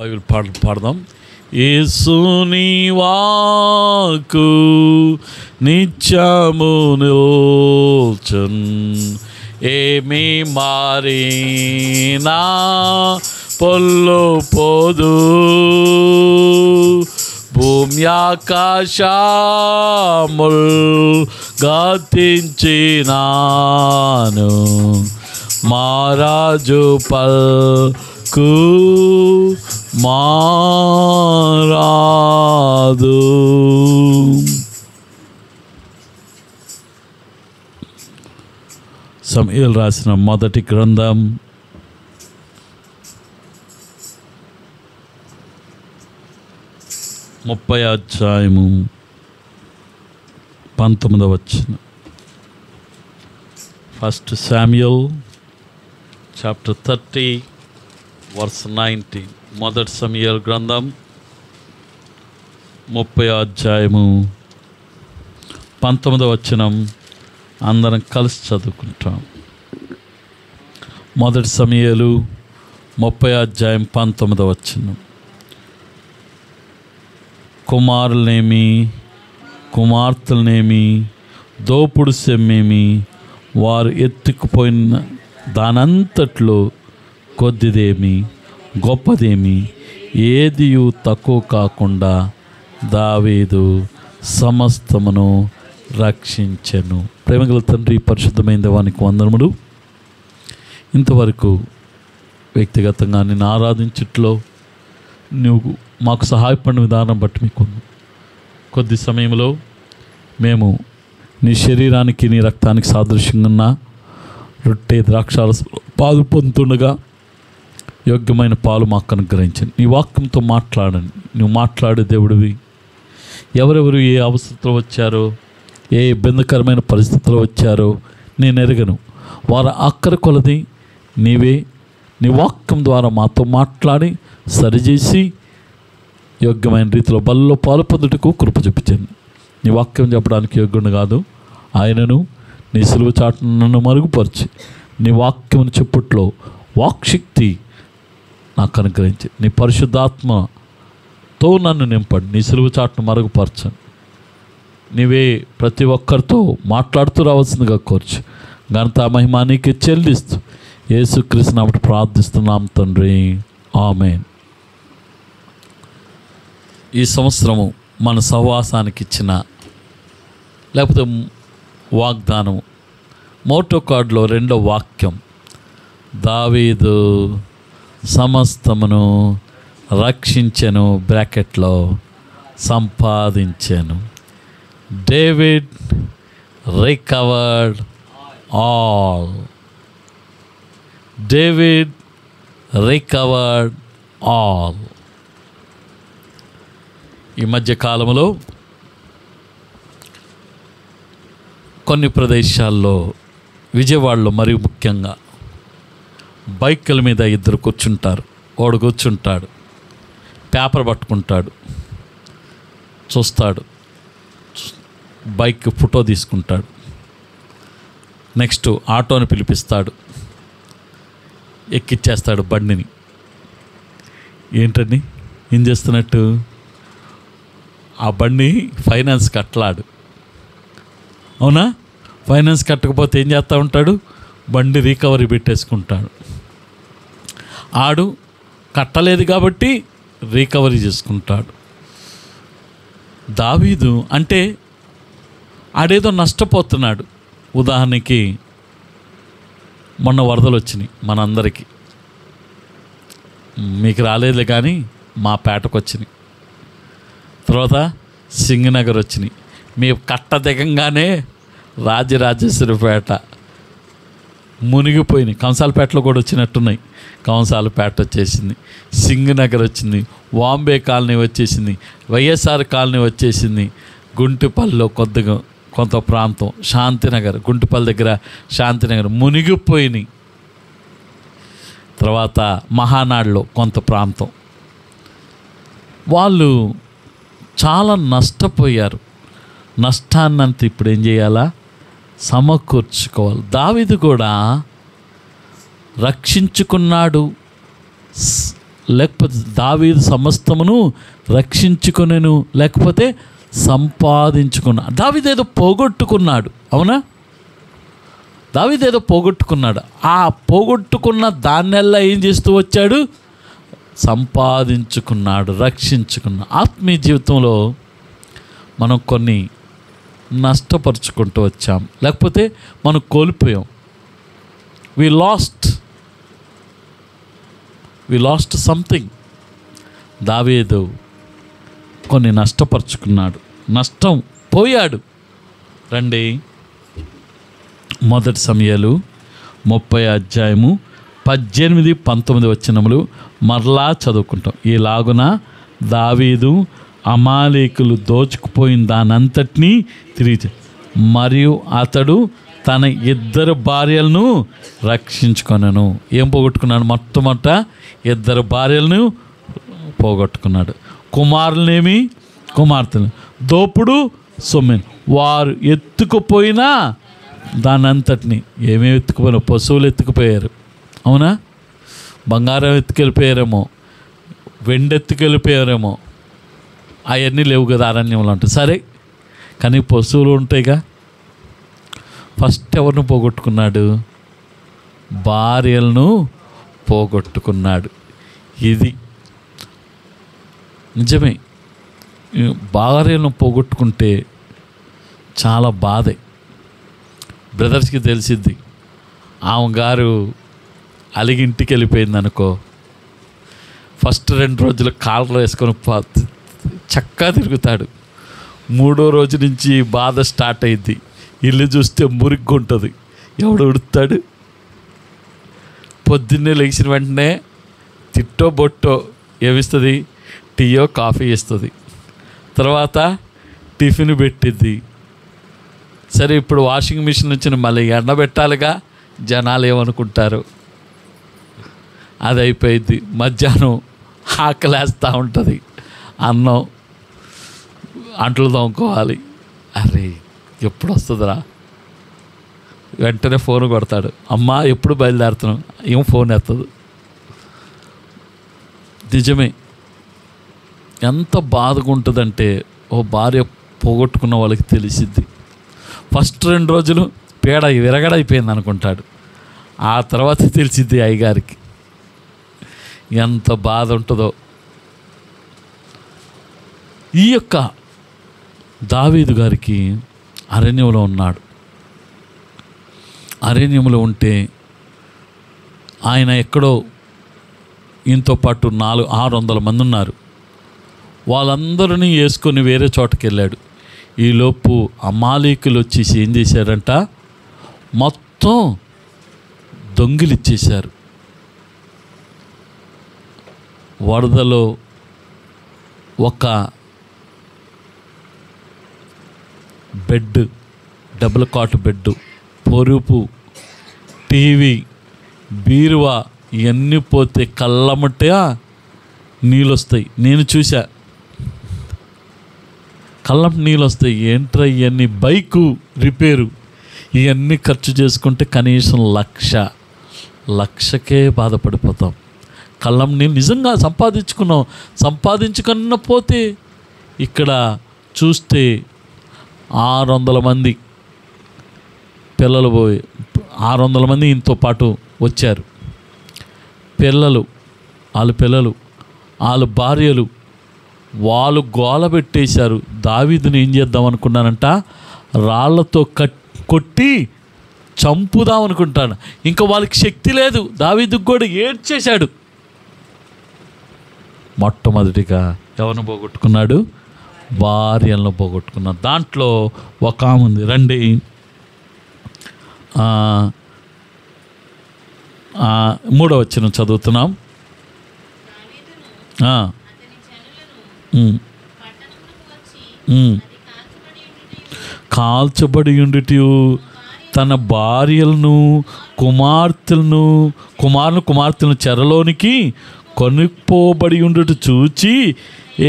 పాడదాం. యేసుని వాక్కు నిత్యము నిల్చున్, ఏమి మారినా పొల్లు పోదు, భూమి ఆకాశముల్ గతించినాను, మారాజు పల్కు మారాదు. సమూయేలు రాసిన మొదటి గ్రంథం 30వ అధ్యాయము 19వ వచనం. First Samuel chapter 30 verse 19. మొదటి సమూయేలు గ్రంథం 30వ అధ్యాయము 19వ వచనం అందరం కలిసి చదువుకుంటాం. మొదటి సమూయేలు 30వ అధ్యాయం 19వ వచనం. కుమారులనేమి కుమార్తెలనేమి దోపుడు సెమ్మేమి వారు ఎత్తుకుపోయిన దానంతట్లో కొద్దిదేమి గొప్పదేమి ఏదియు తక్కువ కాకుండా దావీదు సమస్తమును రక్షించెను. ప్రేమగల తండ్రి, పరిశుద్ధమైన దేవానికి వందనములు. ఇంతవరకు వ్యక్తిగతంగా నిన్ను ఆరాధించట్లో నువ్వు మాకు సహాయపడిన విధానం బట్టి మీకు కొద్ది సమయంలో మేము నీ శరీరానికి నీ రక్తానికి సాదృశ్యంగా ఉన్న రొట్టె ద్రాక్షాల పాలు పొందుతుండగా యోగ్యమైన పాలు మాకు అనుగ్రహించండి. నీ వాక్యంతో మాట్లాడండి. నువ్వు మాట్లాడే దేవుడివి. ఎవరెవరు ఏ అవసరంలో వచ్చారో, ఏ ఇబ్బందికరమైన పరిస్థితుల్లో వచ్చారో నేను ఎరగను. వారి ఆఖరి కొలది నీవే నీ వాక్యం ద్వారా మాతో మాట్లాడి సరిచేసి యోగ్యమైన రీతిలో బల్లో పాలు పొందుటకు కృప చూపించండి. నీ వాక్యం చెప్పడానికి యోగ్యుడు కాదు, ఆయనను నీ సిలువ చాటును నన్ను మరుగుపరిచి నీ వాక్యమును చెప్పుట్లో వాక్శక్తి నాకు అనుగ్రహించి నీ పరిశుద్ధాత్మతో నన్ను నింపండి. నీ సిలువ చాటును మరుగుపరచండి. నీవే ప్రతి ఒక్కరితో మాట్లాడుతూ రావాల్సిందిగా కోర్చు. ఘనత మహిమ నీకే చెల్లిస్తూ యేసుక్రీస్తు నామమున ప్రార్థిస్తున్నాం తండ్రి, ఆమేన్. ఈ సంవత్సరము మన సహవాసానికి ఇచ్చిన లేకపోతే వాగ్దానం మోటో కార్డులో 2వ వాక్యం, దావీదు సమస్తమును రక్షించెను, బ్రాకెట్లో సంపాదించెను. David recovered all. David recovered all. ఈ మధ్య కాలంలో కొన్ని ప్రదేశాల్లో, విజయవాడలో మరి ముఖ్యంగా బైకుల మీద ఇద్దరు కూర్చుంటారు. వాడు కూర్చుంటాడు, పేపర్ పట్టుకుంటాడు, చూస్తాడు, బైక్ ఫోటో తీసుకుంటాడు. నెక్స్ట్ ఆటోని పిలిపిస్తాడు, ఎక్కిచ్చేస్తాడు బండిని. ఏంటని ఏం చేస్తున్నట్టు? ఆ బండి ఫైనాన్స్ కట్టలాడు. అవునా? ఫైనాన్స్ కట్టకపోతే ఏం చేస్తూ ఉంటాడు? బండి రికవరీ పెట్టేసుకుంటాడు. ఆడు కట్టలేదు కాబట్టి రికవరీ చేసుకుంటాడు. దావీదు అంటే ఆడేదో నష్టపోతున్నాడు. ఉదాహరణకి మొన్న వరదలు వచ్చినాయి మనందరికీ. మీకు రాలేదు కానీ మా పేటకు వచ్చినాయి. తర్వాత సింగనగర్ వచ్చినాయి. మీ కట్ట దిగంగానే రాజరాజేశ్వరిపేట మునిగిపోయినాయి. కంసాలపేటలో కూడా వచ్చినట్టున్నాయి. కంసాలపేట వచ్చేసింది, సింగనగర్ వచ్చింది, వాంబే కాలనీ వచ్చేసింది, వైఎస్ఆర్ కాలనీ వచ్చేసింది, గుంటిపల్లిలో కొంత ప్రాంతం, శాంతినగర్, గుంటిపల్లి దగ్గర శాంతినగర్ మునిగిపోయినాయి. తర్వాత మహానాడులో కొంత ప్రాంతం. వాళ్ళు చాలా నష్టపోయారు. నష్టాన్నంతా ఇప్పుడు ఏం చేయాలా? సమకూర్చుకోవాలి. దావీదు కూడా రక్షించుకున్నాడు, లేకపోతే దావీదు సమస్తమును రక్షించుకొనెను, లేకపోతే సంపాదించుకున్నాడు. దావీదు ఏదో పోగొట్టుకున్నాడు. అవునా? దావీదు ఏదో పోగొట్టుకున్నాడు. ఆ పోగొట్టుకున్న దాన్నెల్లా ఏం చేస్తూ వచ్చాడు? సంపాదించుకున్నాడు, రక్షించుకున్నాడు. ఆత్మీయ జీవితంలో మనం కొన్ని నష్టపరుచుకుంటూ వచ్చాం, లేకపోతే మనం కోల్పోయాం. వి లాస్ట్ సంథింగ్. దావీదు కొన్ని నష్టపరుచుకున్నాడు, నష్టం పోయాడు. రండి, 1 సమూయేలు 30:18-19 మరలా చదువుకుంటాం. ఈలాగున దావీదు అమాలేకులు దోచుకుపోయిన దానంతటినీ తిరిగి, మరియు అతడు తన 2 భార్యలను రక్షించుకొనెను. ఏం పోగొట్టుకున్నాడు? మొట్టమొదట 2 భార్యలను పోగొట్టుకున్నాడు. కుమార్తెలు దోపుడు సొమ్మెను. వారు ఎత్తుకుపోయినా దానంతటిని, ఏమేమి ఎత్తుకుపోయినా, పశువులు ఎత్తుకుపోయారు. అవునా? బంగారం ఎత్తుకెళ్ళిపోయారేమో, వెండి ఎత్తుకెళ్ళిపోయారేమో, అవన్నీ లేవు కదా అరణ్యంలో అంటే. సరే, కానీ పశువులు ఉంటాయిగా. ఫస్ట్ ఎవరిని పోగొట్టుకున్నాడు? భార్యలను పోగొట్టుకున్నాడు. ఇది నిజమే. భార్యలను పోగొట్టుకుంటే చాలా బాధే. బ్రదర్స్కి తెలిసిద్ది. ఆమె గారు అలిగి ఇంటికి వెళ్ళిపోయింది అనుకో, ఫస్ట్ 2 రోజులు కాళ్ళలో వేసుకొని చక్కగా తిరుగుతాడు. 3వ రోజు నుంచి బాధ స్టార్ట్ అయింది. ఇల్లు చూస్తే మురిగ్గా ఉంటుంది. ఎవడు ఉడుతాడు? పొద్దున్నే లేచిన వెంటనే తిట్టో బొట్టో ఏమిస్తుంది? టీయో కాఫీ ఇస్తుంది. తర్వాత టిఫిన్ పెట్టిద్ది. సరే, ఇప్పుడు వాషింగ్ మిషన్ నుంచి మళ్ళీ ఎండబెట్టాలిగా. జనాలు ఏమనుకుంటారు? అది అయిపోయింది. మధ్యాహ్నం ఆకలేస్తూ ఉంటుంది. అన్నం, అంట్లు తోముకోవాలి. అరే, ఎప్పుడు వస్తుందిరా? వెంటనే ఫోన్ కొడతాడు. అమ్మా ఎప్పుడు బయలుదేరుతున్నాం? ఏం ఫోన్ ఎత్తదు. నిజమే. ఎంత బాధగా ఉంటుందంటే, ఓ భార్య పోగొట్టుకున్న వాళ్ళకి తెలిసిద్ది. ఫస్ట్ 2 రోజులు పేడ విరగడైపోయింది అనుకుంటాడు. ఆ తర్వాత తెలిసిద్ది అయ్యగారికి ఎంత బాధ ఉంటుందో. ఈ యొక్క దావీదు గారికి అరణ్యంలో ఉన్నాడు. అరణ్యంలో ఉంటే ఆయన ఎక్కడో ఈయనతో పాటు 600 మంది ఉన్నారు. వాళ్ళందరినీ వేసుకొని వేరే చోటకి వెళ్ళాడు. ఈలోపు అమాలేకులు వచ్చేసి ఏం చేశారంట? మొత్తం దొంగిలిచ్చేశారు. వరదలో ఒక బెడ్, డబుల్ కాట్ బెడ్, పొరుపు, టీవీ, బీరువా ఇవన్నీ పోతే కళ్ళమట్టగా నీళ్ళు వస్తాయి. నేను చూసా, కళ్ళం నీళ్ళు వస్తాయి. ఏంట్రా ఇవన్నీ? బైకు రిపేరు ఇవన్నీ ఖర్చు చేసుకుంటే కనీసం 1,00,000కే బాధపడిపోతాం. కళ్ళం నీళ్ళు నిజంగా సంపాదించుకున్న పోతే ఇక్కడ చూస్తే 600 మంది పిల్లలు 600 మంది ఇంతో పాటు వచ్చారు. వాళ్ళ పిల్లలు, వాళ్ళ భార్యలు, వాళ్ళు గోల పెట్టేశారు. దావీదుని ఏం చేద్దాం అనుకున్నానంట? రాళ్లతో కొట్టి చంపుదాం అనుకుంటాను. ఇంకా వాళ్ళకి శక్తి లేదు. దావీదుకు కూడా ఏడ్చేశాడు. మొట్టమొదటిగా ఎవరిని పోగొట్టుకున్నాడు? భార్యలను పోగొట్టుకున్నాడు. దాంట్లో ఒక ఆమె ఉంది. రండి, 3వ వచనం చదువుతున్నాం. కాల్చబడి ఉండుట తన భార్యలను కుమార్తెలను చెరలోనికి కొనుక్కోబడి ఉండుట చూచి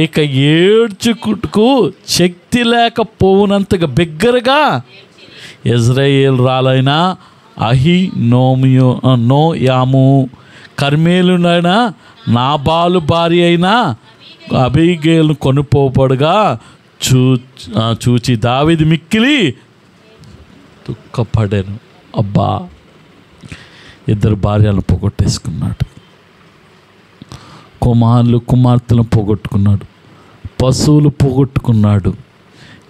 ఇక ఏడ్చుకుటకు శక్తి లేకపోవునంతగా బిగ్గరగా ఇజ్రాయేల్ రాలైన నోయాము, కర్మేలునైన నాబాలు భార్య అయిన అబీగేలును కొనుపోబడుగా చూచి దావీదు మిక్కిలి దుఃఖపడాను. అబ్బా, ఇద్దరు భార్యలను పోగొట్టేసుకున్నాడు, కుమార్తెలను పోగొట్టుకున్నాడు, పశువులు పోగొట్టుకున్నాడు.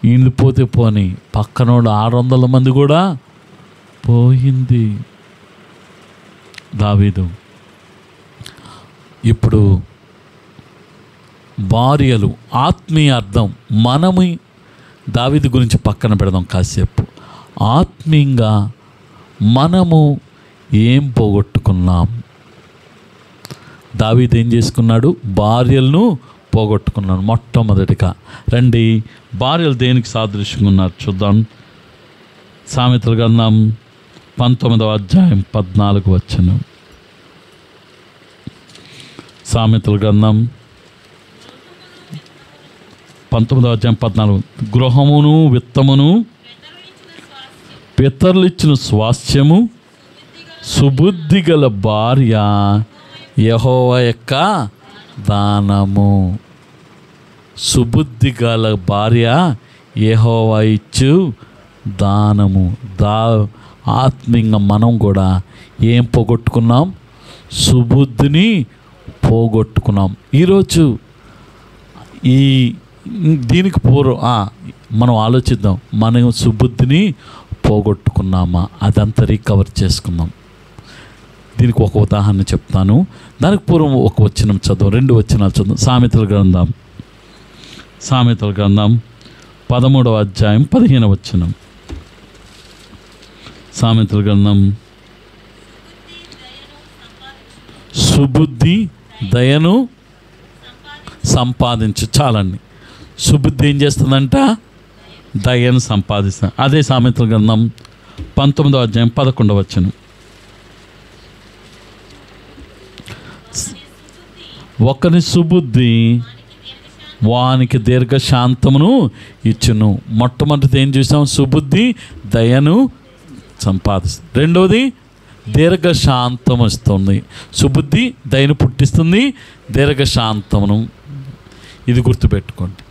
ఈయన పోతే పోని పక్కనోడు 600 మంది కూడా పోయింది. దావీదు ఇప్పుడు భార్యలు ఆత్మీయ అర్థం మనము దావీదు గురించి పక్కన పెడదాం కాసేపు. ఆత్మీయంగా మనము ఏం పోగొట్టుకున్నాం? దావీదు ఏం చేసుకున్నాడు? భార్యలను పోగొట్టుకున్నాడు. మొట్టమొదటిగా రండి, భార్యలు దేనికి సాదృశ్యంగా ఉన్నారు చూద్దాం. సామెతల గ్రంథం 19వ అధ్యాయం 14 వచనం. సామెతల గ్రంథం 19వ అధ్యాయం 14. గృహమును విత్తమును పితరులు ఇచ్చిన స్వాస్థ్యము సుబుద్ధి గల భార్య యెహోవా యొక్క దానము. సుబుద్ధి గల భార్య యెహోవా ఇచ్చు దానము. ఆత్మీయంగా మనం కూడా ఏం పోగొట్టుకున్నాం? సుబుద్ధిని పోగొట్టుకున్నాం. ఈరోజు దీనికి మనం ఆలోచిద్దాం, మనం సుబుద్ధిని పోగొట్టుకున్నామా? అదంతా రికవర్ చేసుకుందాం. దీనికి ఒక ఉదాహరణ చెప్తాను. దానికి పూర్వం ఒక వచనం చదువు, 2 వచనాలు చదువు. సామెతల గ్రంథం 13వ అధ్యాయం 15వ వచనం. సామెతల గ్రంథం. సుబుద్ధి దయను సంపాదించు. చాలండి. సుబుద్ధి ఏం చేస్తుందంట? దయను సంపాదిస్తుంది. అదే సామెతల గ్రంథం 19వ అధ్యాయం 11వ వచనం. ఒకని సుబుద్ధి వానికి దీర్ఘశాంతమును ఇచ్చును. మొట్టమొదటిది ఏం చూసాం? సుబుద్ధి దయను సంపాదిస్తుంది. రెండవది దీర్ఘశాంతము ఇస్తుంది. సుబుద్ధి దయను పుట్టిస్తుంది, దీర్ఘశాంతమును. ఇది గుర్తుపెట్టుకోండి.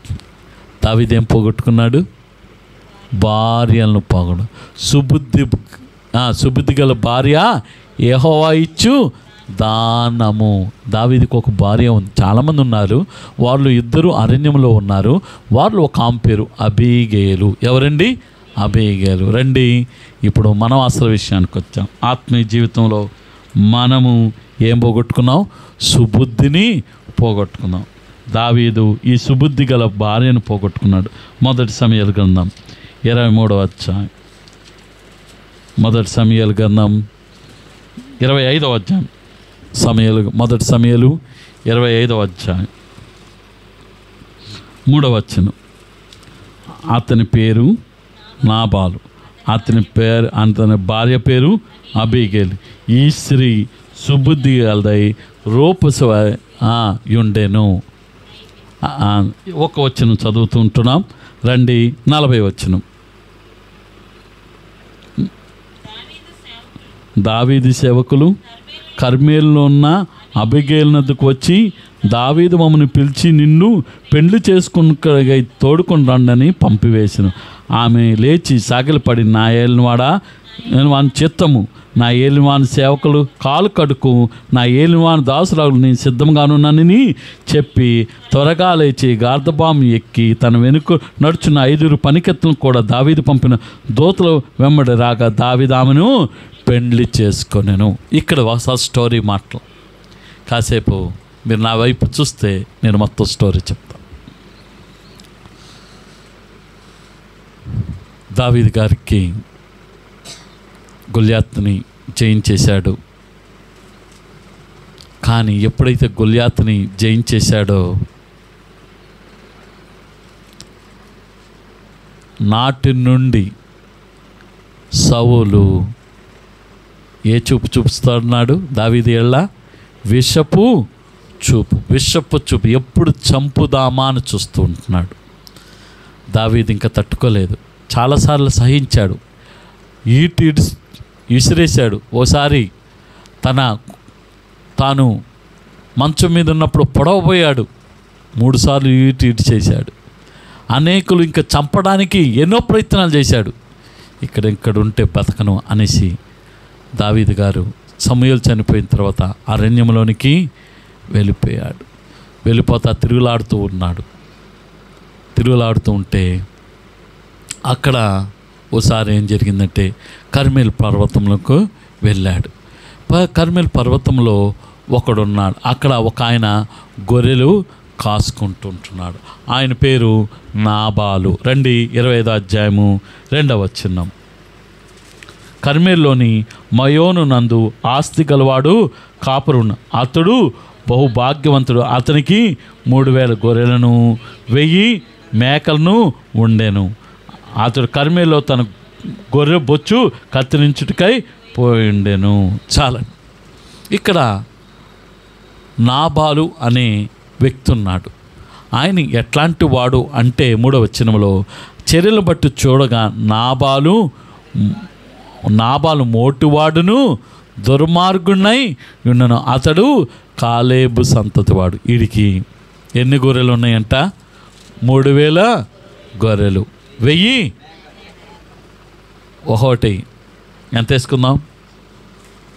దావీదు ఏం పోగొట్టుకున్నాడు? భార్యలను పోగొడు. సుబుద్ధి గల భార్య యెహోవా ఇచ్చు దానము. దావీదుకు ఒక భార్య ఉంది. చాలామంది ఉన్నారు, వాళ్ళు ఇద్దరు అరణ్యంలో ఉన్నారు. వాళ్ళు ఒక ఆమె పేరు అబీగేలు. ఎవరండి? అబీగేలు. రండి, ఇప్పుడు మనం అసలు విషయానికి వచ్చాం. ఆత్మీయ జీవితంలో మనము ఏం పోగొట్టుకున్నాం? సుబుద్ధిని పోగొట్టుకున్నాం. దావీదు ఈ సుబుద్ధి గల భార్యను పోగొట్టుకున్నాడు. మొదటి సమూయేలు గ్రంథం 23వ అధ్యాయం. మొదటి సమూయేలు గ్రంథం 25వ అధ్యాయం. మొదటి సమూయేలు 25వ అధ్యాయం 3వ వచనం. అతని పేరు నాబాలు, అతని భార్య పేరు అబీగేలు. ఈ స్త్రీ సుబుద్ధి గలదై రూపసయుండెను. ఒక వచనం చదువుతుంటున్నాం. రండి, 40వ వచనం. దావీదు సేవకులు కర్మేలులో ఉన్న అబీగేలు నద్దకు వచ్చి, దావీదు మమ్మల్ని పిలిచి నిన్ను పెండ్లి చేసుకుని తోడుకొని రండని పంపివేశాను. ఆమె లేచి సాగిలపడి, నా ఏలినవాడా, నేను వాని చిత్తము, నా ఏలినవాని సేవకులు కాలు కడుకు, నా ఏలినవాని దాసురాలు నేను సిద్ధంగానున్నానని చెప్పి త్వరగా లేచి గార్ధబాము ఎక్కి తన వెనుక నడుచున్న 5 పనికెత్తులను కూడా దావీదు పంపిన దూతలు వెంబడి రాగా దావీదు ఆమెను పెండ్లి చేసుకొనెను. ఇక్కడ ఒక స్టోరీ మాటలు. కాసేపు మీరు నా వైపు చూస్తే నేను మొత్తం స్టోరీ చెప్తాను. దావీదు గారికి గొల్యాతుని జయించేశాడు. కానీ ఎప్పుడైతే గొల్యాతుని జయించేశాడో నాటి నుండి సౌలు ఏ చూపు చూపిస్తున్నాడు? దావీదు ఏళ్ళ విషపు చూపు. ఎప్పుడు చంపుదామా అని చూస్తూ ఉంటున్నాడు. దావీదు ఇంకా తట్టుకోలేదు. చాలాసార్లు సహించాడు. ఈటి విసిరేశాడు. ఓసారి తాను మంచం మీద ఉన్నప్పుడు పొడవబోయాడు, 3 సార్లు ఇటు చేశాడు. అనేకులు ఇంకా చంపడానికి ఎన్నో ప్రయత్నాలు చేశాడు. ఇక్కడ ఉంటే బతకను అనేసి దావీదు గారు సమూయేలు చనిపోయిన తర్వాత అరణ్యంలోనికి వెళ్ళిపోయాడు. వెళ్ళిపోతా తిరుగులాడుతూ ఉంటే అక్కడ ఓసారి ఏం జరిగిందంటే కర్మేలు పర్వతంలోకి వెళ్ళాడు. కర్మేలు పర్వతంలో ఒకడున్నాడు. అక్కడ ఒక ఆయన గొర్రెలు కాసుకుంటుంటున్నాడు. ఆయన పేరు నాబాలు. రండి 25వ అధ్యాయము 2వ వచనం. కర్మేల్లోని మయోను నందు ఆస్తి గలవాడు కాపురున్న అతడు బహుభాగ్యవంతుడు. అతనికి 3000 గొర్రెలను 1000 మేకలను ఉండెను. అతడు కర్మేల్లో తన గొర్రె బొచ్చు కత్తిరించుటకై పోయిండెను. చాలా ఇక్కడ నాబాలు అనే వ్యక్తి ఉన్నాడు. ఆయన ఎట్లాంటి వాడు అంటే 3వ వచనంలో చర్యలు బట్టి చూడగా నాబాలు మోటువాడును దుర్మార్గునై ఉన్నను. అతడు కాలేబు సంతతివాడు. వీడికి ఎన్ని గొర్రెలు ఉన్నాయంట? 3000 గొర్రెలు, 1000 ఒకటి ఎంత వేసుకుందాం?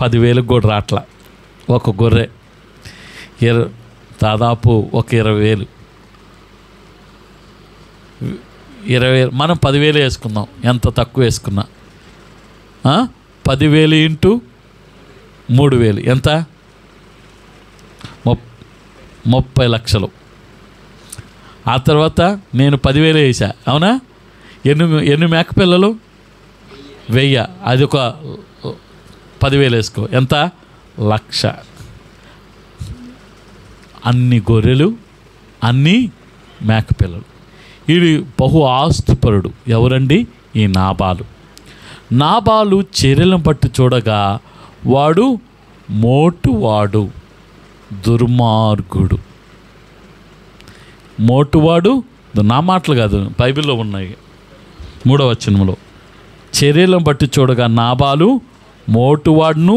10,000 కూడా రాట్ల. ఒక గొర్రె దాదాపు ఒక 20,000. మనం 10,000 వేసుకుందాం. ఎంత తక్కువ వేసుకున్నా 10,000 ఇంటూ 3,000 ఎంత? 30 లక్షలు. ఆ తర్వాత నేను 10,000 వేసా, అవునా? ఎన్ని మేకపిల్లలు? 1000. అది ఒక 10,000 వేసుకో, ఎంత? 1,00,000. అన్ని గొర్రెలు, అన్ని మేకపిల్లలు. వీడు బహు ఆస్తిపరుడు. ఎవరండి? ఈ నాబాలు చర్యలను బట్టి చూడగా వాడు మోటువాడు, దుర్మార్గుడు. మోటువాడు, నా మాటలు కాదు, బైబిల్లో ఉన్నాయి. 3వ వచనంలో చర్యలను బట్టి చూడగా నాబాలు మోటువాడును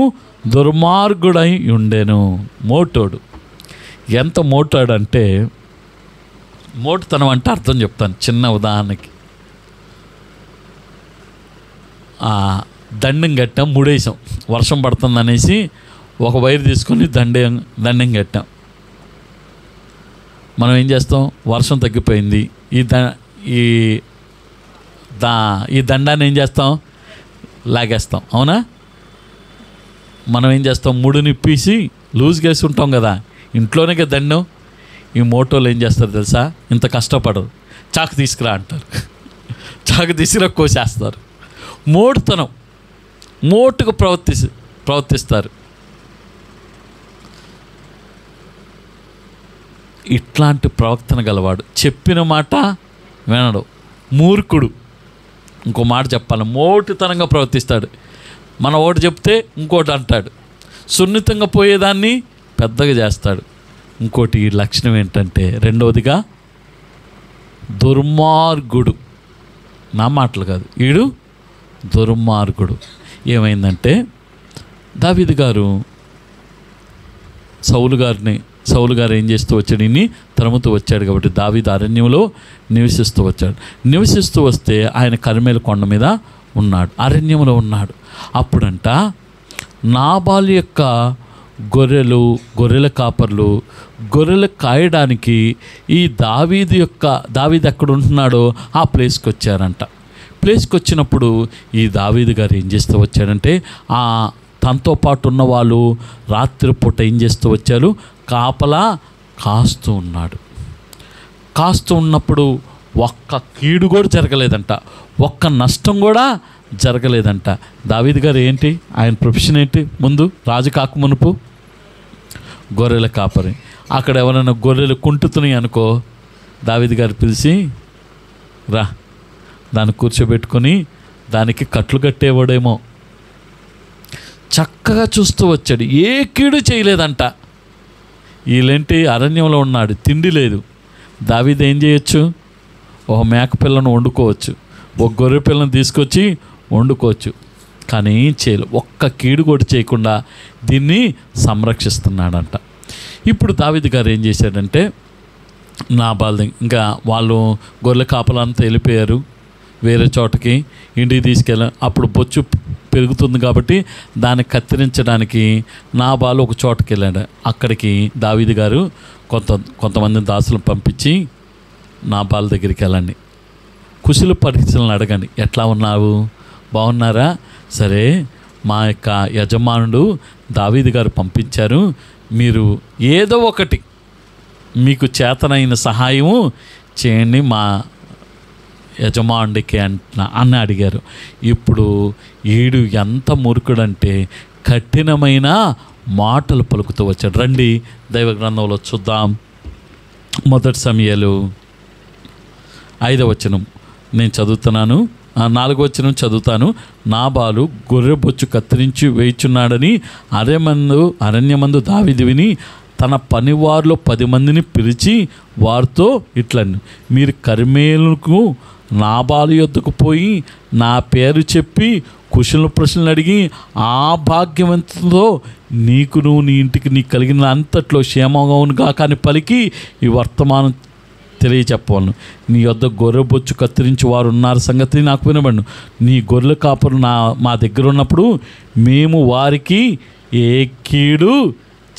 దుర్మార్గుడై ఉండెను. మోటోడు. ఎంత మోటాడు అంటే, మోటుతనం అంటే అర్థం చెప్తాను చిన్న ఉదాహరణకి. దండం కట్టాం, ముడేసాం. వర్షం పడుతుంది అనేసి ఒక వైరు తీసుకొని దండం కట్టాం. మనం ఏం చేస్తాం? వర్షం తగ్గిపోయింది, ఈ దండాన్ని ఏం చేస్తాం? లాగేస్తాం, అవునా? మనం ఏం చేస్తాం? ముడిని ఇప్పేసి లూజ్గా వేసి ఉంటాం కదా, ఇంట్లోనే కదా దండం. ఈ మోటోలు ఏం చేస్తారు తెలుసా? ఇంత కష్టపడరు. చాకు తీసుకురా అంటారు, చాకు తీసుకురా కోసేస్తారు. మోటుతనం, మోటుకు ప్రవర్తిస్తారు. ఇట్లాంటి ప్రవర్తన గలవాడు. చెప్పిన మాట వినడు, మూర్ఖుడు. ఇంకో మాట చెప్పాలి, మోటుతనంగా ప్రవర్తిస్తాడు. మన ఒకటి చెప్తే ఇంకోటి అంటాడు. సున్నితంగా పోయేదాన్ని పెద్దగా చేస్తాడు. ఇంకోటి లక్షణం ఏంటంటే, రెండవదిగా దుర్మార్గుడు. నా మాటలు కాదు, వీడు దుర్మార్గుడు. ఏమైందంటే, దావీదు గారు సౌలు గారు ఏం చేస్తూ వచ్చాడు? ఇన్ని తరుముతూ వచ్చాడు కాబట్టి దావీదు అరణ్యంలో నివసిస్తూ వస్తే ఆయన కర్మేలు కొండ మీద ఉన్నాడు, అరణ్యంలో ఉన్నాడు. అప్పుడంట నాబాలు యొక్క గొర్రెల కాపర్లు గొర్రెలు కాయడానికి ఈ దావీదు ఎక్కడ ఉంటున్నాడో ఆ ప్లేస్కి వచ్చారంట. ప్లేస్కి వచ్చినప్పుడు ఈ దావీదు గారు ఏం చేస్తూ వచ్చాడంటే, తనతో పాటు ఉన్న వాళ్ళు రాత్రిపూట ఏం చేస్తూ వచ్చారు? కాపలా కాస్తూ ఉన్నాడు. కాస్తూ ఉన్నప్పుడు ఒక్క కీడు కూడా జరగలేదంట, ఒక్క నష్టం కూడా జరగలేదంట. దావీదు గారు ఏంటి? ఆయన ప్రొఫెషన్ ఏంటి? ముందు రాజు కాక మునుపు గొర్రెల కాపరి. అక్కడ ఎవరైనా గొర్రెలు కుంటుతున్నాయి అనుకో, దావీదు గారు పిలిచి రా, దాన్ని కూర్చోబెట్టుకొని దానికి కట్లు కట్టేవాడేమో. చక్కగా చూస్తూ వచ్చాడు, ఏ కీడు చేయలేదంట. వీళ్ళేంటి? అరణ్యంలో ఉన్నాడు, తిండి లేదు. దావీదు ఏం చేయొచ్చు? ఒక మేక పిల్లను వండుకోవచ్చు, ఒక గొర్రె పిల్లను తీసుకొచ్చి వండుకోవచ్చు. కానీ ఏం చేయలేదు, ఒక్క కీడు కూడా చేయకుండా దీన్ని సంరక్షిస్తున్నాడంట. ఇప్పుడు దావీదు గారు ఏం చేశాడంటే, నాబాల్ ఇంకా వాళ్ళు గొర్రెల కాపలంతా వెళ్ళిపోయారు వేరే చోటకి, ఇంటికి తీసుకెళ్ళారు. అప్పుడు బొచ్చు పెరుగుతుంది కాబట్టి దాన్ని కత్తిరించడానికి నాబాలు ఒక చోటకి వెళ్ళాడు. అక్కడికి దావీదు గారు కొంతమంది దాసులను పంపించి, నాబాల్ దగ్గరికి వెళ్ళండి, కుశల పరీక్షలను అడగండి, ఎట్లా ఉన్నావు, బాగున్నారా, సరే మా యొక్క యజమానుడు దావీదు గారు పంపించారు, మీరు ఏదో ఒకటి మీకు చేతనైన సహాయము చేయండి మా యజమానుడికి అని అడిగారు. ఇప్పుడు ఈడు ఎంత మూర్ఖుడంటే కఠినమైన మాటలు పలుకుతూ వచ్చాడు. రండి దైవ గ్రంథంలో చూద్దాం. 1 సమూయేలు 5వ వచనం నేను చదువుతున్నాను, 4వ వచనం చదువుతాను. నాబాలు గొర్రె బొచ్చు కత్తిరించి వేయుచున్నాడని అరణ్యమందు దావీదు విని తన పనివారిలో 10 మందిని పిలిచి వారితో ఇట్లను, మీరు కర్మేలుకు నాబాలు యొద్దకు పోయి నా పేరు చెప్పి కుశల ప్రశ్నలు అడిగి ఆ భాగ్యవంతుతో నీకును నీ ఇంటికి నీకు కలిగిన అంతట్లో క్షేమవునుగా కానీ పలికి ఈ వర్తమానం తెలియచెప్పవలను. నీ యొద్ద గొర్రె బొచ్చు కత్తిరించి వారు ఉన్నారు సంగతి నాకు వినబడును. నీ గొర్రెల కాపరు మా దగ్గర ఉన్నప్పుడు మేము వారికి ఏ కీడు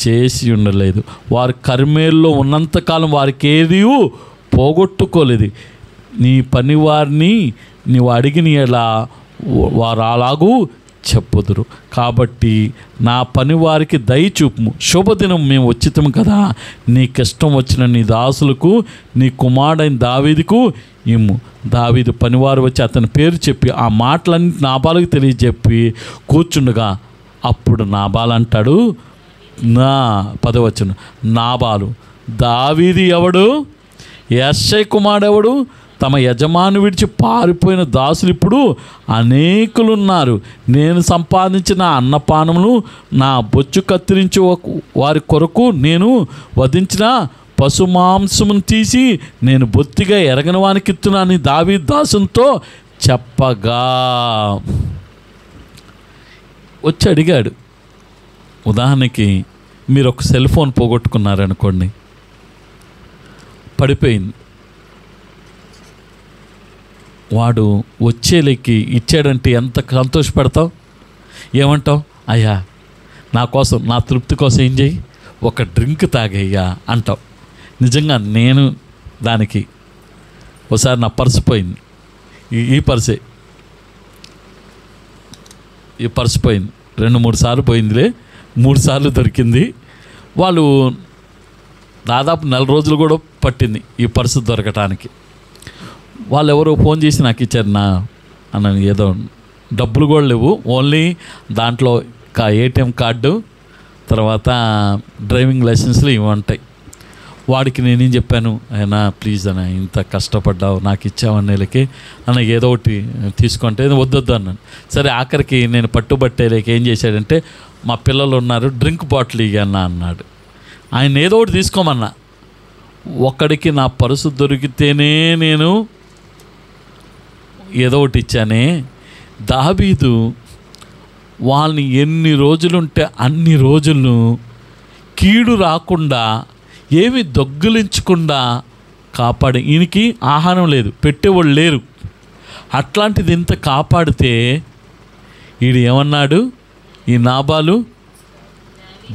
చేసి ఉండలేదు. వారు కర్మేల్లో ఉన్నంతకాలం వారికి ఏది పోగొట్టుకోలేదు. నీ పని వారిని నీవు అడిగిన ఎలా వారు అలాగూ చెప్పుదురు. కాబట్టి నా పని వారికి దయచూపుము. శుభదినం మేము వచ్చితం కదా, నీకిష్టం వచ్చిన నీ దాసులకు నీ కుమారుడైన దావీదుకు ఇమ్ము. దావీదు పనివారు వచ్చి అతని పేరు చెప్పి ఆ మాటలన్నీ నాబాలుకు తెలియజెప్పి కూర్చుండగా, అప్పుడు నాబాలు అంటాడు, 10వ వచనం, నాబాలు దావీదు ఎవడు, యెష్షై కుమారుడెవడు, తమ యజమాని విడిచి పారిపోయిన దాసులు ఇప్పుడు అనేకులున్నారు. నేను సంపాదించిన అన్నపానములు నా బొచ్చు కత్తిరించి వారి కొరకు నేను వధించిన పశు మాంసమును తీసి నేను బొత్తిగా ఎరగని వానికి ఇస్తున్నాను దావీదు దాసునితో చెప్పగా వచ్చి అడిగాడు. ఉదాహరణకి మీరు ఒక సెల్ ఫోన్ పోగొట్టుకున్నారనుకోండి, పడిపోయింది, వాడు వచ్చేలేకి ఇచ్చాడంటే ఎంత సంతోషపడతావు, ఏమంటావు, అయ్యా నా కోసం నా తృప్తి కోసం ఏం చేయి, ఒక డ్రింక్ తాగయ్యా అంటావు. నిజంగా నేను దానికి ఒకసారి నా పర్సు పోయింది, ఈ పర్సు పోయింది, 2-3 సార్లు పోయిందిలే, 3 సార్లు దొరికింది. వాళ్ళు దాదాపు 4 రోజులు కూడా పట్టింది ఈ పర్సు దొరకటానికి. వాళ్ళు ఎవరో ఫోన్ చేసి నాకు ఇచ్చారు అన్న, ఏదో డబ్బులు కూడా లేవు, ఓన్లీ దాంట్లో ఏటీఎం కార్డు తర్వాత డ్రైవింగ్ లైసెన్స్లు ఇవి ఉంటాయి. వాడికి నేనేం చెప్పాను, అయినా ప్లీజ్ అన్న ఇంత కష్టపడ్డావు నాకు ఇచ్చావనేలకి అన్న ఏదో ఒకటి తీసుకుంటే వద్దొద్దు అన్నాను. సరే ఆఖరికి నేను పట్టుబట్టేలేక ఏం చేశాడంటే, మా పిల్లలు ఉన్నారు డ్రింక్ బాటిల్ ఇవ్వన్నా అన్నాడు. ఆయన ఏదో ఒకటి తీసుకోమన్నా, ఒక్కడికి నా పర్సు దొరికితేనే నేను ఏదో ఒకటి ఇచ్చానే. దావీదు వాళ్ళని ఎన్ని రోజులుంటే అన్ని రోజులు కీడు రాకుండా ఏమి దొంగిలించకుండా కాపాడే, ఈయనకి ఆహారం లేదు, పెట్టేవాళ్ళు లేరు, అట్లాంటిది ఇంత కాపాడితే ఈడు ఏమన్నాడు, ఈ నాబాలు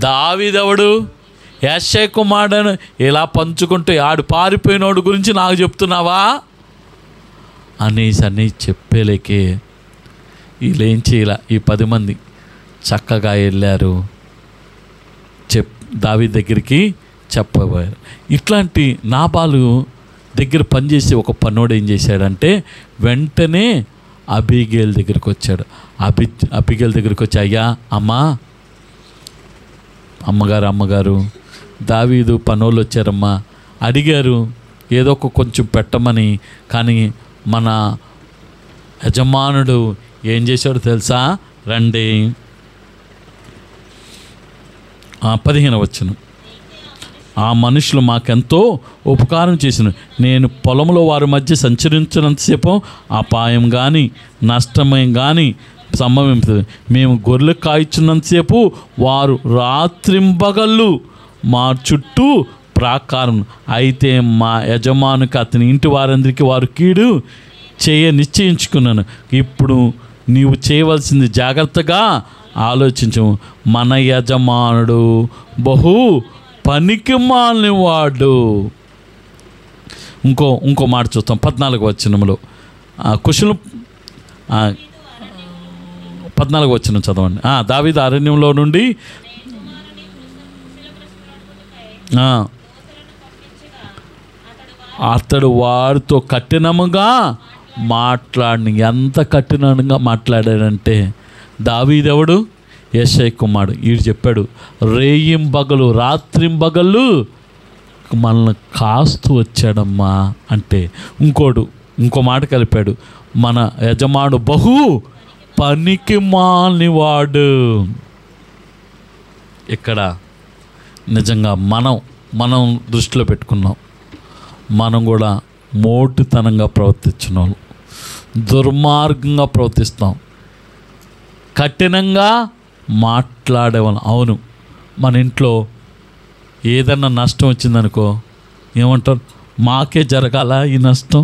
దావీదెవడు, యెష్షై కుమారుడను ఇలా పంచుకుంటే ఆడు పారిపోయినోడు గురించి నాకు చెప్తున్నావా అనేసి చెప్పేలేకే వీళ్ళేం చేయాల, ఈ 10 మంది చక్కగా వెళ్ళారు, దావీదు దగ్గరికి చెప్పబోయారు. ఇట్లాంటి నాబాలు దగ్గర పనిచేసి ఒక పన్నోడు ఏం చేశాడంటే, వెంటనే అబీగేల్ దగ్గరికి వచ్చాడు. అబీగేల్ దగ్గరికి వచ్చి, అయ్యా అమ్మగారు దావీదు పనోళ్ళు వచ్చారమ్మా, అడిగారు ఏదో కొంచెం పెట్టమని, కానీ మన యజమానుడు ఏం చేశాడు తెలుసా, రండి 15వ వచనం, ఆ మనుషులు మాకెంతో ఉపకారం చేసిన, నేను పొలంలో వారి మధ్య సంచరించినంతసేపు అపాయం కానీ నష్టమయం కానీ సంభవించదు. మేము గొర్రెలు కాయిస్తున్నంతసేపు వారు రాత్రింబగళ్ళు మా చుట్టూ ప్రాకారం. అయితే మా యజమానుకి అతని ఇంటి వారందరికీ వారు కీడు నిశ్చయించుకున్నాను. ఇప్పుడు నీవు చేయవలసింది జాగ్రత్తగా ఆలోచించు. మన యజమానుడు బహు పనికిమాలినవాడు. ఇంకో మాట చూస్తాం 14వ వచనంలో. కుశలం 14వ వచనం చదవండి. దావీదు అరణ్యంలో నుండి అతడు వారితో కఠినముగా ఎంత కఠినంగా మాట్లాడాడంటే, దావీదెవడు? యెషై కుమారుడు. వీడు చెప్పాడు, రేయింబగలు రాత్రింబగళ్ళు మనల్ని కాస్తూ వచ్చాడమ్మా అంటే, ఇంకో మాట కలిపాడు, మన యజమానుడు బహు పనికిమాలినవాడు. ఇక్కడ నిజంగా మనం దృష్టిలో పెట్టుకున్నాం. మనం కూడా మోటుతనంగా ప్రవర్తించిన వాళ్ళు, దుర్మార్గంగా ప్రవర్తిస్తాం, కఠినంగా మాట్లాడేవాళ్ళం. అవును, మన ఇంట్లో ఏదన్నా నష్టం వచ్చిందనుకో ఏమంటారు? మాకే జరగాల ఈ నష్టం?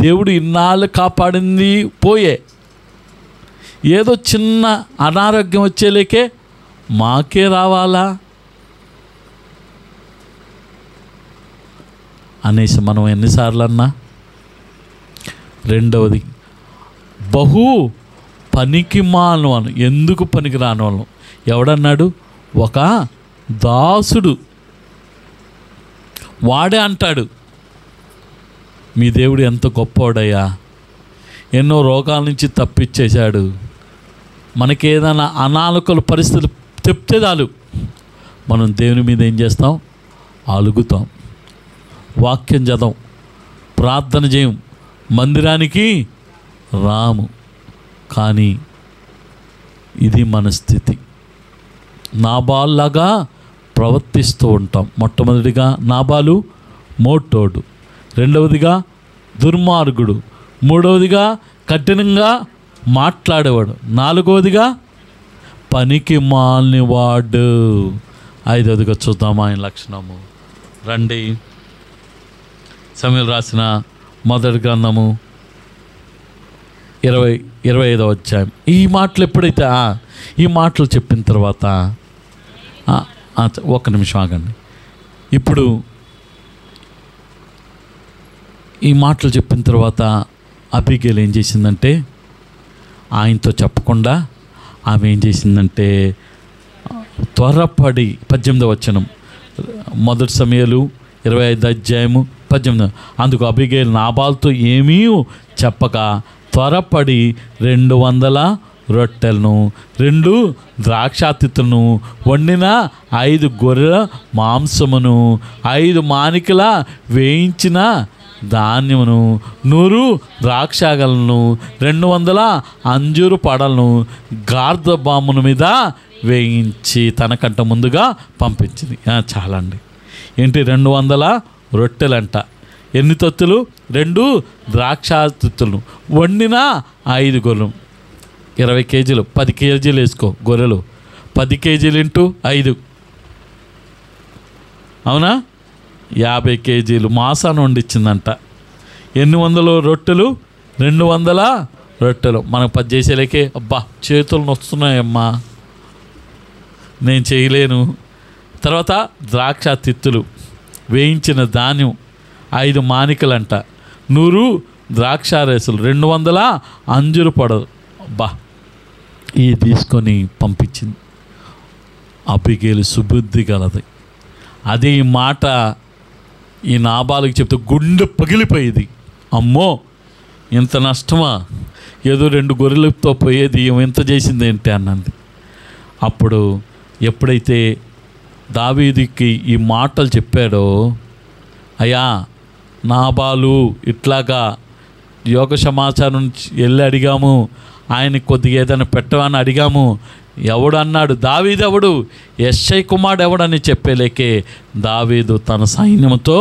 దేవుడు ఇన్నాళ్ళు కాపాడింది పోయే, ఏదో చిన్న అనారోగ్యం వచ్చేలేకే మాకే రావాలా అనేసి మనం ఎన్నిసార్లు అన్నా. రెండవది, బహు పనికిమాలిన వాళ్ళం. ఎందుకు పనికి రాని వాళ్ళం? ఎవడన్నాడు? ఒక దాసుడు. వాడే అంటాడు, మీ దేవుడు ఎంత గొప్పవాడయ్యా, ఎన్నో రోగాల నుంచి తప్పించేశాడు, మనకేదైనా అనానుకూల పరిస్థితులు చెప్తే చాలు మనం దేవుని మీద ఏం చేస్తాం? అలుగుతాం, వాక్యం చదవం, ప్రార్థన చేయం, మందిరానికి రాము. కానీ ఇది మన స్థితి. నాబాల్లాగా ప్రవర్తిస్తూ ఉంటాం. మొట్టమొదటిగా నాబాలు మోటోడు, రెండవదిగా దుర్మార్గుడు, మూడవదిగా కఠినంగా మాట్లాడేవాడు, నాలుగవదిగా పనికి మాలినవాడు, ఐదవదిగా చూద్దాం ఆయన లక్షణము. రండి, సమూయేలు రాసిన మొదటి గ్రంథము 25వ అధ్యాయం. ఈ మాటలు ఎప్పుడైతే ఈ మాటలు చెప్పిన తర్వాత ఒక్క నిమిషం ఆగండి. ఇప్పుడు ఈ మాటలు చెప్పిన తర్వాత అబీగేల్ ఏం చేసిందంటే, ఆయనతో చెప్పకుండా ఆమె ఏం చేసిందంటే త్వరపడి 18వ వచనం, మొదటి సమూయేలు 25వ అధ్యాయము 18. అందుకు అబీగేల్ నాబాల్తో ఏమీ చెప్పక త్వరపడి 200 రొట్టెలను 2 ద్రాక్షాతిత్తులను వండిన 5 గొర్రెల మాంసమును 5 మానికల వేయించిన ధాన్యమును 100 ద్రాక్షాగలను 200 అంజూరు పడలను గార్ధబామును మీద వేయించి తనకంట ముందుగా పంపించింది. చాలండి. ఏంటి 200 రొట్టెలంట, ఎన్ని తొత్తులు? 2 ద్రాక్షాతిత్తులను, వండిన 5 గొర్రెలు, 20 కేజీలు, 10 కేజీలు వేసుకో గొర్రెలు, 10 కేజీలు ఇంటూ 5, అవునా, 50 కేజీలు మాసాన్ని వండిచ్చిందంట. ఎన్ని వందలు రొట్టెలు? 200 రొట్టెలు. మనకు 10 చేసేలేకే అబ్బా చేతులు నొస్తున్నాయమ్మా, నేను చేయలేను. తర్వాత ద్రాక్ష తిత్తులు, వేయించిన ధాన్యం 5 మానికలంట, 100 ద్రాక్షారేసులు, 200 అంజూరు పడదు. బా ఇది తీసుకొని పంపించింది. అబీగేలు సుబుద్ధి గలది. అదే ఈ మాట ఈ నాబాలుకి చెప్తే గుండె పగిలిపోయేది. అమ్మో ఇంత నష్టమా, ఏదో 2 గొర్రెలతో పోయేది, ఎంత చేసింది ఏంటి అన్నది. అప్పుడు ఎప్పుడైతే దావీదుకి ఈ మాటలు చెప్పాడో, అయ్యా నాబాలు ఇట్లాగా యోగ సమాచారం వెళ్ళి అడిగాము, ఆయనకి కొద్దిగా ఏదైనా పెట్టమని అడిగాము, ఎవడు అన్నాడు? దావీదు ఎవడు? యెషై కుమారుడు ఎవడని చెప్పేలేకే దావీదు తన సైన్యంతో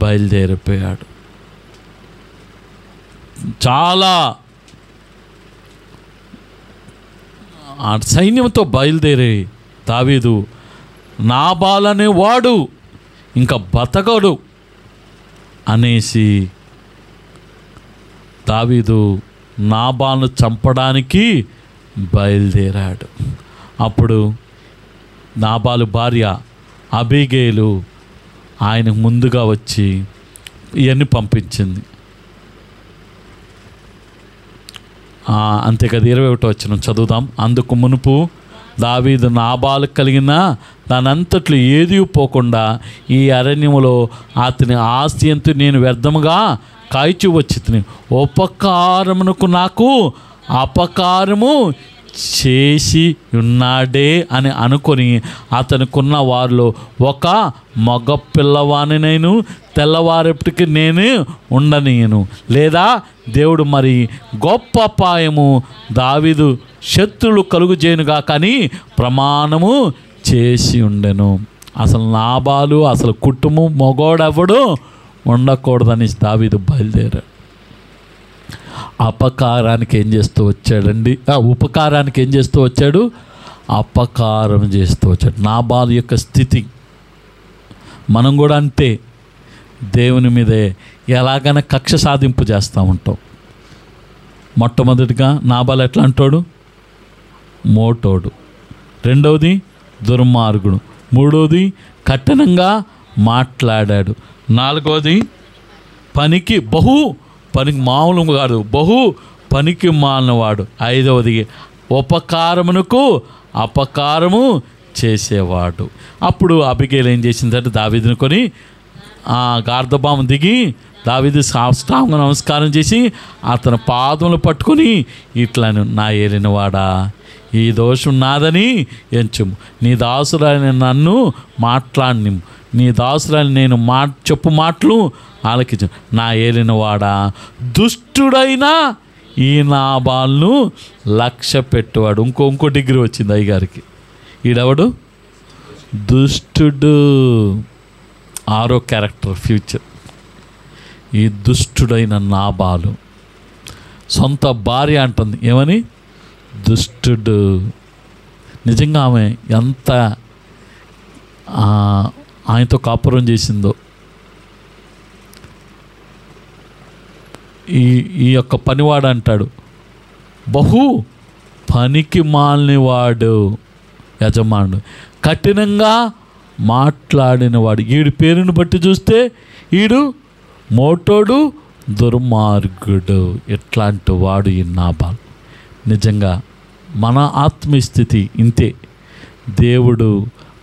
బయలుదేరిపోయాడు. చాలా సైన్యంతో బయలుదేరి దావీదు నాబాలనే వాడు ఇంకా బతకడు అనేసి దావీదు నాబాలును చంపడానికి బయలుదేరాడు. అప్పుడు నాబాలు భార్య అబీగైలు ఆయనకు ముందుగా వచ్చి ఇవన్నీ పంపించింది. అంతేకాదు 21వ వచనం చదువుదాం. అందుకు మునుపు దావీదు నాబాలు కలిగిన దానంతట్లో ఏదీ పోకుండా ఈ అరణ్యములో అతని ఆస్తి ఎంతో నేను వ్యర్థముగా కాయిచి వచ్చి ఉపకారమునకు నాకు అపకారము చేసి ఉన్నాడే అని అనుకొని అతనుకున్న వారిలో ఒక మగ పిల్లవాడినైనా తెల్లవారేపటికి నేనే ఉండనీయను, లేదా దేవుడు మరి గొప్ప అపాయము దావీదు శత్రులు కలుగుజేయునుగా కానీ ప్రమాణము చేసి ఉండెను. అసలు నాబాలు అసలు కుటుంబం మగోడెవడు ఉండకూడదని దావీదు బయలుదేరాడు. అపకారానికి ఏం చేస్తూ వచ్చాడండి? ఉపకారానికి ఏం చేస్తూ వచ్చాడు? అపకారం చేస్తూ వచ్చాడు. నాబాలు యొక్క స్థితి మనం కూడా అంతే. దేవుని మీదే ఎలాగైనా కక్ష సాధింపు చేస్తూ ఉంటాం. మొట్టమొదటిగా నాబాలు ఎట్లా అంటాడు? మోటోడు. రెండవది దుర్మార్గుడు. మూడవది కఠినంగా మాట్లాడాడు. నాలుగవది పనికి మామూలు కాదు, పనికి మాలినవాడు. ఐదవది ఉపకారమునకు అపకారము చేసేవాడు. అప్పుడు అబిగైలు ఏం చేసిందంటే దావీదుని కొని గార్ధబాము దిగి దావీదు సాష్టాంగ నమస్కారం చేసి అతని పాదములు పట్టుకొని ఇట్లను, నా ఏలినవాడా, ఈ దోషం నాదని ఎంచుము, నీ దాసురాని నన్ను మాట్లాడి, నీ దాసురాని నేను చెప్పు మాటలు ఆలకించు, నా ఏలినవాడా, దుష్టుడైన ఈ నాబాలును లక్ష్య పెట్టువాడు. ఇంకో డిగ్రీ వచ్చింది అయ్యగారికి. ఈడవడు దుష్టుడు. 6వ క్యారెక్టర్ ఫ్యూచర్. ఈ దుష్టుడైన నాబాలు సొంత భార్య అంటుంది ఏమని? దుష్టుడు. నిజంగా ఆమె ఎంత ఆయనతో కాపురం చేసిందో. ఈ యొక్క పనివాడు అంటాడు, పనికి మాలినవాడు యజమానుడు, కఠినంగా మాట్లాడినవాడు. ఈడు పేరుని బట్టి చూస్తే ఈడు మోటోడు, దుర్మార్గుడు. ఎట్లాంటి వాడు ఈ నాబాలు. నిజంగా మన ఆత్మస్థితి ఇంతే. దేవుడు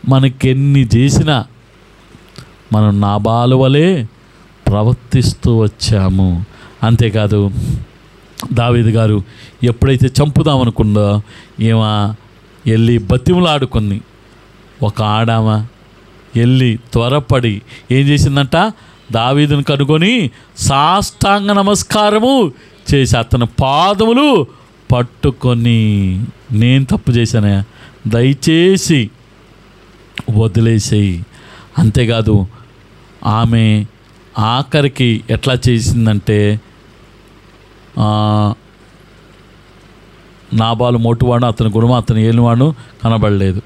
మనకెన్ని చేసినా మనం నాబాలు వలె ప్రవర్తిస్తూ వచ్చాము. అంతేకాదు దావీదు గారు ఎప్పుడైతే చంపుదామనుకుందో ఏమా వెళ్ళి బతిమలాడుకుంది. ఒక ఆడామ వెళ్ళి త్వరపడి ఏం చేసిందంట? దావీదుని కనుగొని సాష్టాంగ నమస్కారము చేసి అతని పాదములు పట్టుకొని, నేను తప్పు చేశానే, దయచేసి వదిలేసేయి. అంతేకాదు ఆమె ఆఖరికి ఎట్లా చేసిందంటే, నాబాలు మోటువాడు, అతని గుణం అతని ఏలినవాడు కనబడలేదు.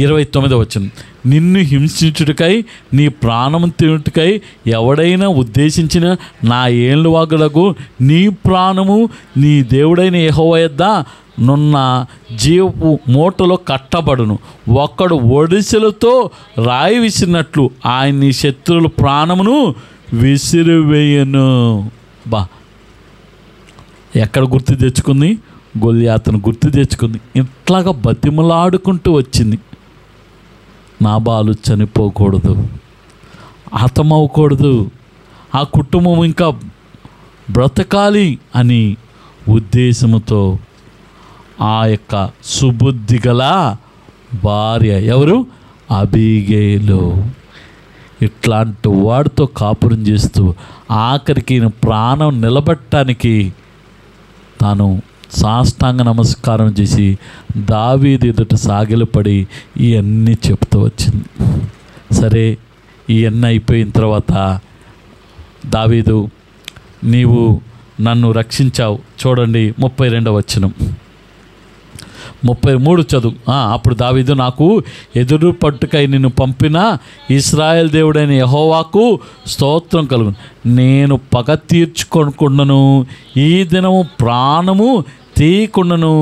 29వ వచనం, నిన్ను హింసించుటకై నీ ప్రాణము తినుటకై ఎవడైనా ఉద్దేశించిన నా ఏళ్ళు వాగులకు నీ ప్రాణము నీ దేవుడైన యెహోవా యొద్ద నున్న జీవపు మూటలో కట్టబడును. ఒక్కడు ఒడిసెలతో రాయి విసిరినట్లు ఆయన నీ శత్రువుల ప్రాణమును విసిరివేయను. ఎక్కడ గుర్తు తెచ్చుకుంది? గొల్యాతును గుర్తు తెచ్చుకుంది. ఇట్లాగా బతిమలాడుకుంటూ వచ్చింది. నాబాలు చనిపోకూడదు, హతమవ్వకూడదు, ఆ కుటుంబం ఇంకా బ్రతకాలి అని ఉద్దేశంతో ఆ యొక్క సుబుద్ధి గల భార్య ఎవరు? అబీగైలు. ఇట్లాంటి వాడితో కాపురం చేస్తూ ఆఖరికి ప్రాణం నిలబెట్టడానికి తాను సాష్టాంగ నమస్కారం చేసి దావీదు ఎదుట సాగిలపడి ఇవన్నీ చెప్తూ వచ్చింది. సరే, ఇవన్నీ అయిపోయిన తర్వాత దావీదు, నీవు నన్ను రక్షించావు. చూడండి 32వ వచనం, 33 చదువు. అప్పుడు దావీదు, నాకు ఎదురు పట్టుకై నిన్ను పంపిన ఇశ్రాయేల్ దేవుడైన యెహోవాకు స్తోత్రం కలుగును. నేను పగ తీర్చుకొనుకుండాను, ఈ దినము ప్రాణము తీయకుండాను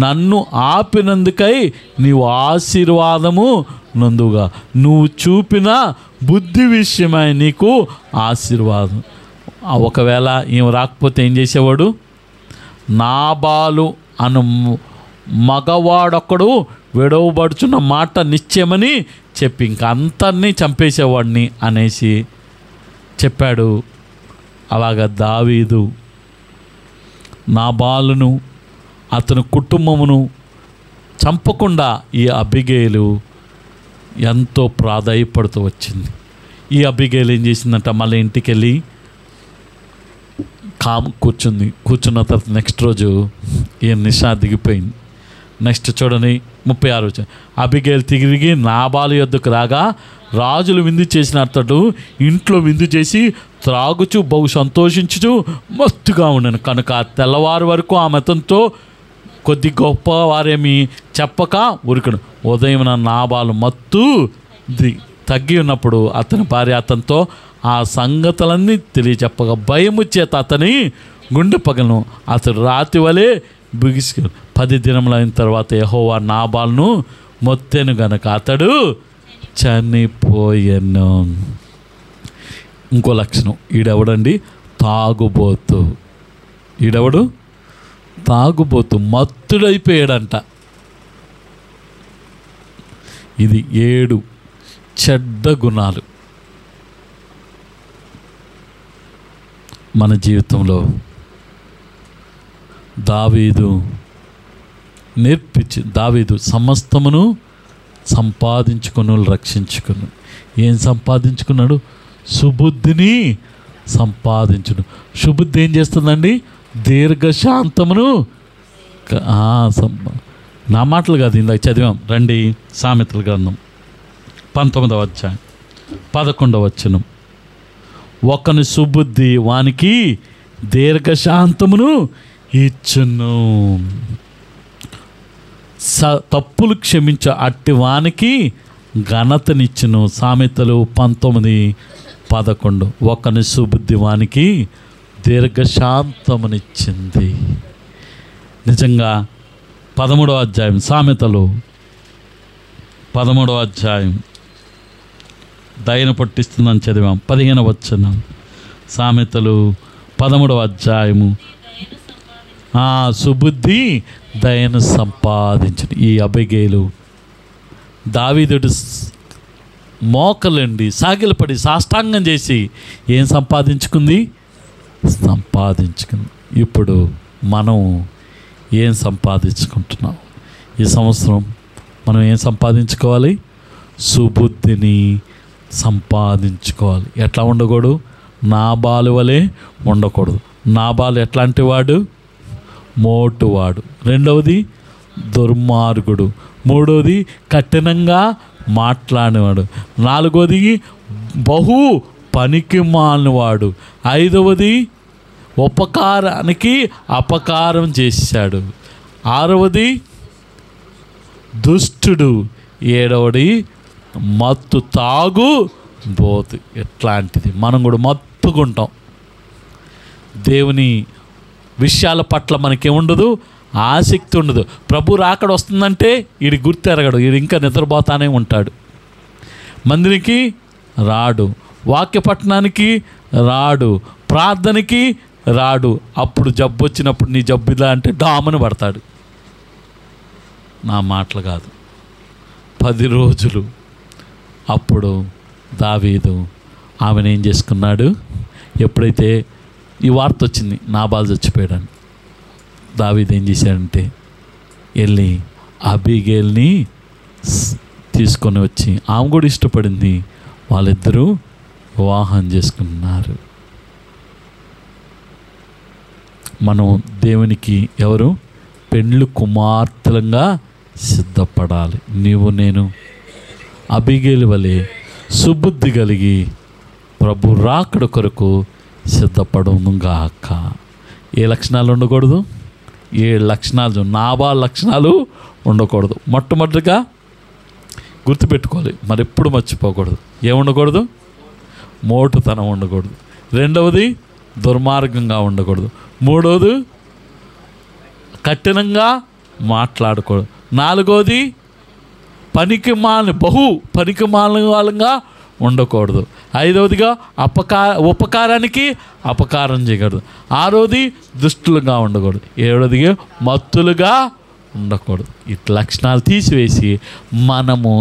నన్ను ఆపినందుకై నీవు ఆశీర్వాదము నందుగా. నువ్వు చూపిన బుద్ధి విషయమై నీకు ఆశీర్వాదం. ఒకవేళ ఈమె రాకపోతే ఏం చేసేవాడు? నాబాలు అను మగవాడొక్కడు విడవబడుచున్న మాట నిశ్చయమని చెప్పి ఇంక అందరినీ చంపేసేవాడిని అనేసి చెప్పాడు. అలాగా దావీదు నాబాలును అతని కుటుంబమును చంపకుండా ఈ అబిగేలు ఎంతో ప్రాధాయపడుతూ వచ్చింది. ఈ అబిగేలు ఏం చేసిందంట, మళ్ళీ ఇంటికి వెళ్ళి కూర్చున్న తర్వాత నెక్స్ట్ రోజు ఈ నిషా దిగిపోయింది. నెక్స్ట్ చూడండి 36 అబిగేలు తిరిగి నాబాలు యొద్దకు రాగా రాజులు విందు చేసిన అతడు ఇంట్లో విందు చేసి త్రాగుచు బహు సంతోషించుచు మత్తుగా ఉండను. కనుక తెల్లవారు వరకు ఆమె అతనితో కొద్ది గొప్ప వారేమి చెప్పక ఉరికడు. ఉదయం నాబాలు మత్తు తగ్గి ఉన్నప్పుడు అతని భార్య అతనితో ఆ సంగతులన్నీ తెలియచెప్పగా భయము చేత అతని గుండె పగలను అతడు రాతి వలె బిగిసి 10 దినములు అయిన తర్వాత యెహోవా నాబాలును మొత్తెను గనక అతడు చనిపోయాను. ఇంకో లక్షణం, ఈడెవడండి? తాగుబోతు. ఈడెవడు? తాగుబోతు, మత్తుడైపోయాడంట. ఇది 7 చెడ్డ గుణాలు మన జీవితంలో దావీదు దావీదు సమస్తమును సంపాదించుకుని రక్షించుకుని. ఏం సంపాదించుకున్నాడు? సుబుద్ధిని సంపాదించుడు. సుబుద్ధి ఏం చేస్తుందండి? దీర్ఘశాంతమును. నా మాటలు కాదు, ఇందాక చదివాం రండి. సామెతల గ్రంథం 19వ అధ్యాయం 11వ వచనం, ఒకని సుబుద్ధి వానికి దీర్ఘశాంతమును ఇచ్చును, తప్పులు క్షమించ అట్టి వానికి ఘనతనిచ్చును. సామెతలు 19:11, ఒకని సుబుద్ధి వానికి దీర్ఘశాంతమునిచ్చింది. నిజంగా 13వ అధ్యాయం సామెతలు 13వ అధ్యాయం దయను పట్టిస్తుందని చదివాం. 15వ వచనం సామెతలు 13వ అధ్యాయము, సుబుద్ధి దయను సంపాదించు. ఈ అబిగేలు దావీదుడు మోకలండి సాగిలపడి సాష్టాంగం చేసి ఏం సంపాదించుకుంది? ఇప్పుడు మనం ఏం సంపాదించుకుంటున్నాం? ఈ సంవత్సరం మనం ఏం సంపాదించుకోవాలి? సుబుద్ధిని సంపాదించుకోవాలి. ఎట్లా ఉండకూడదు? నాబాలు వలె ఉండకూడదు. నాబాలు ఎట్లాంటి వాడు? మోటువాడు. రెండవది దుర్మార్గుడు. మూడవది కఠినంగా మాట్లాడేవాడు. నాలుగవది బహు పనికి మాలినవాడు. ఐదవది ఉపకారానికి అపకారం చేశాడు. ఆరవది దుష్టుడు. ఏడవది మత్తు తాగుబోతు. ఎట్లాంటిది? మనం కూడా మత్తుకుంటాం. దేవుని విషయాల పట్ల మనకేముండదు, ఆసక్తి ఉండదు. ప్రభు రాకడ వస్తుందంటే వీడి గుర్తెరగడు, వీడు ఇంకా నిద్రపోతానే ఉంటాడు. మందిరికి రాడు, వాక్యపట్నానికి రాడు, ప్రార్థనకి రాడు. అప్పుడు జబ్బు వచ్చినప్పుడు నీ జబ్బుదా అంటే డామని పడతాడు. నా మాటలు కాదు, 10 రోజులు. అప్పుడు దావీదు ఆమెను ఏం చేసుకున్నాడు? ఎప్పుడైతే ఈ వార్త వచ్చింది నాబాలు చచ్చిపోయాడని, దావీదు ఏం చేశాడంటే వెళ్ళి అబీగేల్ని తీసుకొని వచ్చి, ఆమె కూడా ఇష్టపడింది, వాళ్ళిద్దరూ వివాహం చేసుకున్నారు. మనం దేవునికి ఎవరు? పెండ్లి కుమార్తెలంగా సిద్ధపడాలి. నీవు నేను అబీగేలు వలె సుబుద్ధి కలిగి ప్రభు రాకడ కొరకు సిద్ధపడును గాక. ఏ లక్షణాలు ఉండకూడదు? 7 లక్షణాలు, నాబాల్ లక్షణాలు ఉండకూడదు. మొట్టమొదటిగా గుర్తుపెట్టుకోవాలి, మరి ఎప్పుడు మర్చిపోకూడదు. ఏముండకూడదు? మోటుతనం ఉండకూడదు. రెండవది దుర్మార్గంగా ఉండకూడదు. మూడవది కఠినంగా మాట్లాడకూడదు. నాలుగవది బహు పనికిమాలంగా ఉండకూడదు. ఐదవదిగా ఉపకారానికి అపకారం చేయకూడదు. ఆరవది దుష్టులుగా ఉండకూడదు. ఏడవదిగా మత్తులుగా ఉండకూడదు. ఈ లక్షణాలు తీసివేసి మనము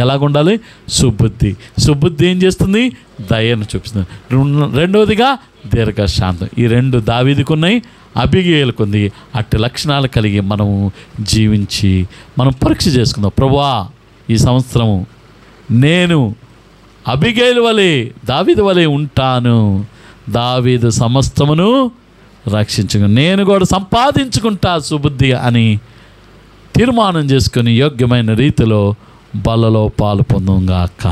ఎలాగుండాలి? సుబుద్ధి ఏం చేస్తుంది? దయను చూపిస్తుంది. రెండవదిగా దీర్ఘశాంతం. ఈ 2 దావీదుకు ఉన్నాయి, అబిగయీలుకు ఉంది. అట్టి లక్షణాలు కలిగి మనము జీవించి మనం పరీక్ష చేసుకుందాం. ప్రభువా, ఈ సంవత్సరము నేను అబిగయీలు వలె, దావీదు వలె ఉంటాను. దావీదు సమస్తమును రక్షించుకు, నేను కూడా సంపాదించుకుంటా సుబుద్ధి అని తీర్మానం చేసుకొని యోగ్యమైన రీతిలో బలలో పాలు పొందుగాక.